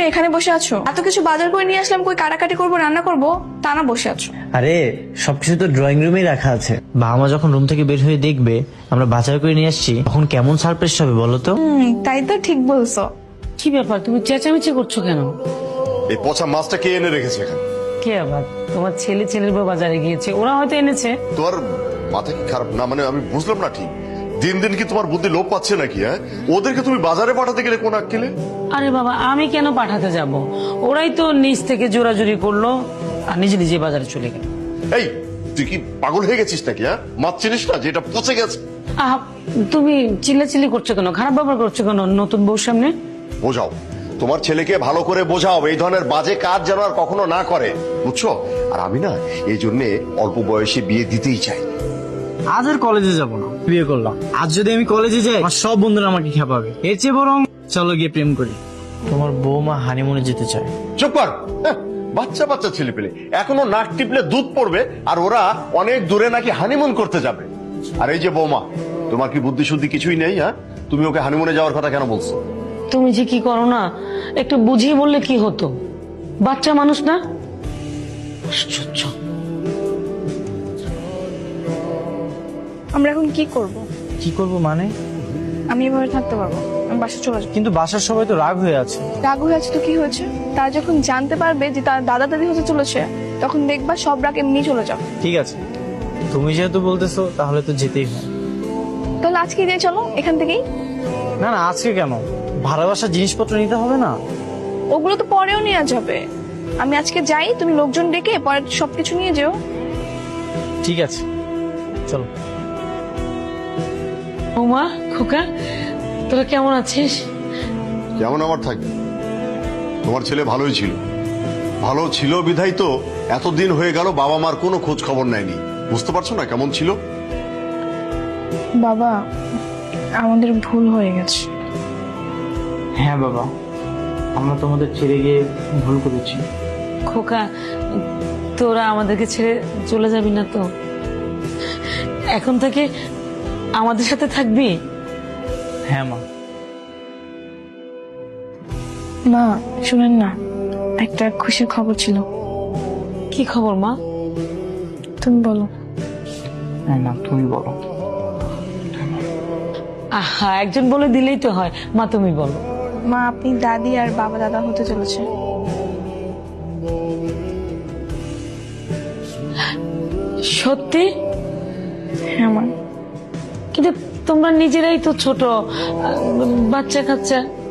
তুমি এখানে বসে আছো? এত কিছু বাজার করে নিয়ে আসলাম, কই কাটাকাটি করবো, রান্না করবো, তা না বসে আছো। আরে সবকিছু তো ড্রয়িং রুমেই রাখা আছে। বাবা মা যখন রুম থেকে বের হয়ে দেখবে আমরা বাজার করে নিয়ে আসছি, তখন কেমন সারপ্রাইজ হবে বলো তো? তাই তো, ঠিক বলছো। কি ব্যাপার, তুমি চেঁচামেচি করছো কেন? এই পচা মাছটা কে এনে রেখেছে এখানে? কে আবার? তোমার ছেলের বউ বাজারে গিয়েছে, ওরা হয়তো এনেছে। তোমার মাথা কি খারাপ না? মানে আমি বুঝলাম না ঠিক। দিন দিন কি তোমার বুদ্ধি লোপ পাচ্ছে নাকি? হ্যাঁ, ওদেরকে তুমি বাজারে পাঠাতে গেলে কোন আক্কেলে? আরে বাবা, আমি কেন পাঠাতে যাব? ওরাই তো নিজ থেকে জোরাজুরি করলো আর নিজে নিজে বাজারে চলে গেল। এই তুই কি পাগল হয়ে গেছিস নাকি? হ্যাঁ, মাছ চিনিস না যে এটা পচে গেছে? আহ, তুমি চিল্লাচিল্লি করছো কেন, খারাপ ব্যবহার করছো কেন নতুন বউর সামনে? বোঝাও, তোমার ছেলেকে ভালো করে বোঝাও এই ধরনের বাজে কাজ যেন আর কখনো না করে, বুঝছো? আর আমি না এই জন্যে অল্প বয়সে বিয়ে দিতেই চাই। আজ আর কলেজে যাব না, বিয়ে করলাম। আজ যদি আমি কলেজে যাই আমার সব বন্ধুরা আমাকে খেপাবে। এর চেয়ে বরং চলো গিয়ে প্রেম করি। তোমার বৌমা হানিমুনে যেতে চায়। চুপ কর। হ্যাঁ, বাচ্চা বাচ্চা ছেলে পেলে এখনো নাক টিপলে দুধ পড়বে, আর ওরা অনেক দূরে নাকি হানিমুন করতে যাবে। আর এই যে বৌমা, তোমার কি বুদ্ধি শুদ্ধি কিছুই নেই? হ্যাঁ, তুমি ওকে হানিমুনে যাওয়ার কথা কেন বলছো? তুমি যে কি করো না, একটু বুঝিয়ে বললে কি হতো? বাচ্চা মানুষ না? আশ্চর্য। আমরা এখন কি করব? কি করব মানে? আমি এভাবে থাকতে পারবো, আমি বাসা চলে যাবো। কিন্তু বাসার সবাই তো রাগ হয়ে আছে। রাগ হয়ে আছে তো কি হয়েছে? তারা যখন জানতে পারবে যে তার দাদা দাদি হতে চলেছে, তখন দেখবা সব রাগ এমনি চলে যাবে। ঠিক আছে, তুমি যেহেতু বলতেছো তাহলে তো যেতেই হয়। তাহলে আজকে দিয়ে চলো এখান থেকেই। না না, আজকে কেন? ভাড়া বাসার জিনিসপত্র নিতে হবে না? ওগুলো তো পরেও নেওয়া যাবে। আমি আজকে যাই, তুমি লোকজন ডেকে পরে সবকিছু নিয়ে যেও। ঠিক আছে, চলো। ওমা, খোকা, তোরা কেমন আছিস? কেমন আমার থাকবে? তোমার ছেলে ভালোই ছিল, ভালো ছিল বিধাই তো এতদিন হয়ে গেল বাবা মার কোনো খোঁজ খবর নেয়নি। বুঝতে পারছো না কেমন ছিল? বাবা, আমাদের ভুল হয়ে গেছে। হ্যাঁ বাবা, আমরা তোমাদের ছেড়ে গিয়ে ভুল করেছি। খোকা, তোরা আমাদেরকে ছেড়ে চলে যাবি না তো? এখন থেকে আমাদের সাথে থাকবি? হ্যাঁ মা। মা শুনেন না, একটা খুশির খবর ছিল। কি খবর মা? তুমি বলো। না তুমি বলো। আহা, একজন বলে দিলেই তো হয়। মা তুমি বলো। মা, আপনি দাদি আর বাবা দাদা হতে চলেছে। সত্যি? হ্যাঁ মা। কিন্তু তোমরা নিজেরাই তো ছোট, বাচ্চা কাচ্চা।